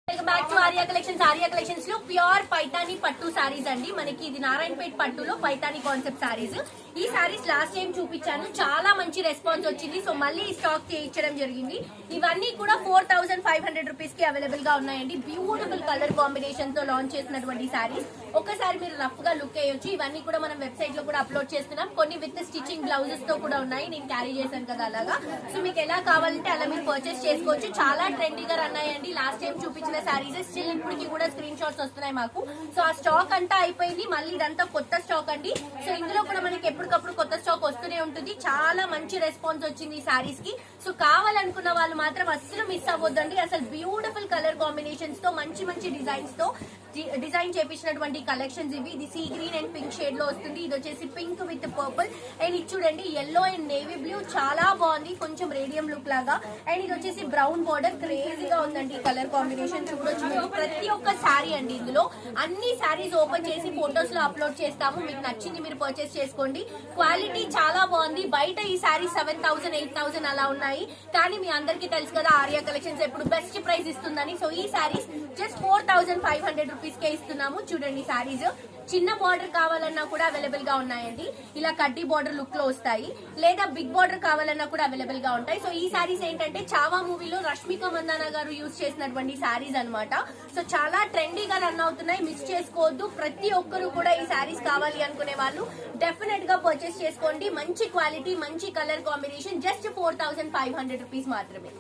Welcome back to Arya collections. Arya collections లో pure Paithani పట్టు సారీస్ అండి. మనకి ఇది నారాయణపేట్ పట్టులో పైతాని కాన్సెప్ట్ సారీస్. ఈ సారీస్ లాస్ట్ టైం చూపించాను, చాలా మంచి రెస్పాన్స్ వచ్చింది. సో మళ్ళీ స్టాక్ చేయించడం జరిగింది. ఇవన్నీ కూడా 4500 రూపీస్ కి అవైలబుల్ గా ఉన్నాయండి. బ్యూటిఫుల్ కలర్ కాంబినేషన్ తో లాంచ్ చేసినటువంటి సారీస్. ఒకసారి మీరు రఫ్ గా లుక్ వేయొచ్చు. ఇవన్నీ కూడా మనం వెబ్సైట్ లో కూడా అప్లోడ్ చేస్తున్నాం. కొన్ని విత్ స్టిచింగ్ బ్లౌజెస్ తో కూడా ఉన్నాయి. నేను క్యారీ చేశాను కదా అలాగా. సో మీకు ఎలా కావాలంటే అలా మీరు పర్చేస్ చేసుకోవచ్చు. చాలా ట్రెండీగా రన్ అయ్యండి. లాస్ట్ టైం చూపించిన సారీస్ స్టిల్ ఇప్పటికి కూడా స్క్రీన్ షాట్స్ వస్తున్నాయి మాకు. సో ఆ స్టాక్ అంతా అయిపోయింది. మళ్ళీ ఇదంతా కొత్త స్టాక్ అండి. సో ఇందులో కూడా మనకి ఎప్పటికప్పుడు కొత్త స్టాక్ వస్తూనే ఉంటుంది. చాలా మంచి రెస్పాన్స్ వచ్చింది ఈ సారీస్ కి. సో కావాలనుకున్న వాళ్ళు మాత్రం అస్సలు మిస్ అవ్వద్దండి. అసలు బ్యూటిఫుల్ కలర్ కాంబినేషన్స్ తో మంచి మంచి డిజైన్స్ తో డిజైన్ చేపించినటువంటి కలెక్షన్స్ ఇవి. ఇది sea green and pink shade లో వస్తుంది. ఇది వచ్చేసి పింక్ విత్ పర్పుల్ అండ్ ఇది చూడండి ఎల్లో అండ్ నేవీ బ్లూ, చాలా బాగుంది. కొంచెం రేడియం లుక్ లాగా. అండ్ ఇది వచ్చేసి బ్రౌన్ బార్డర్, క్రేజీగా ఉందండి ఈ కలర్ కాంబినేషన్. చూడొచ్చు ప్రతి ఒక్క శారీ అండి. ఇందులో అన్ని శారీస్ ఓపెన్ చేసి ఫొటోస్ లో అప్లోడ్ చేస్తాము. మీకు నచ్చింది మీరు పర్చేస్ చేసుకోండి. క్వాలిటీ చాలా బాగుంది. బయట ఈ శారీ 7000 8000 అలా ఉన్నాయి. కానీ మీ అందరికీ తెలుసు కదా ఆర్యా కలెక్షన్స్ ఎప్పుడు బెస్ట్ ప్రైస్ ఇస్తుందని. సో ఈ శారీస్ జస్ట్ 4500 రూపీస్ కే ఇస్తున్నాము. చూడండి శారీస్ చిన్న బార్డర్ కావాలన్నా కూడా అవైలబుల్ గా ఉన్నాయండి. ఇలా కడ్డీ బార్డర్ లుక్ లో వస్తాయి, లేదా బిగ్ బార్డర్ కావాలన్నా కూడా అవైలబుల్ గా ఉంటాయి. సో ఈ శారీస్ ఏంటంటే చావా మూవీలో రష్మిక మందాన గారు యూజ్ చేసినటువంటి శారీస్ అన్నమాట. సో చాలా ట్రెండీగా రన్ అవుతున్నాయి. మిస్ చేసుకోవద్దు. ప్రతి ఒక్కరు కూడా ఈ శారీస్ కావాలి అనుకునే వాళ్ళు డెఫినెట్ గా పర్చేస్ చేసుకోండి. మంచి క్వాలిటీ, మంచి కలర్ కాంబినేషన్. జస్ట్ 4500 రూపీస్ మాత్రమే.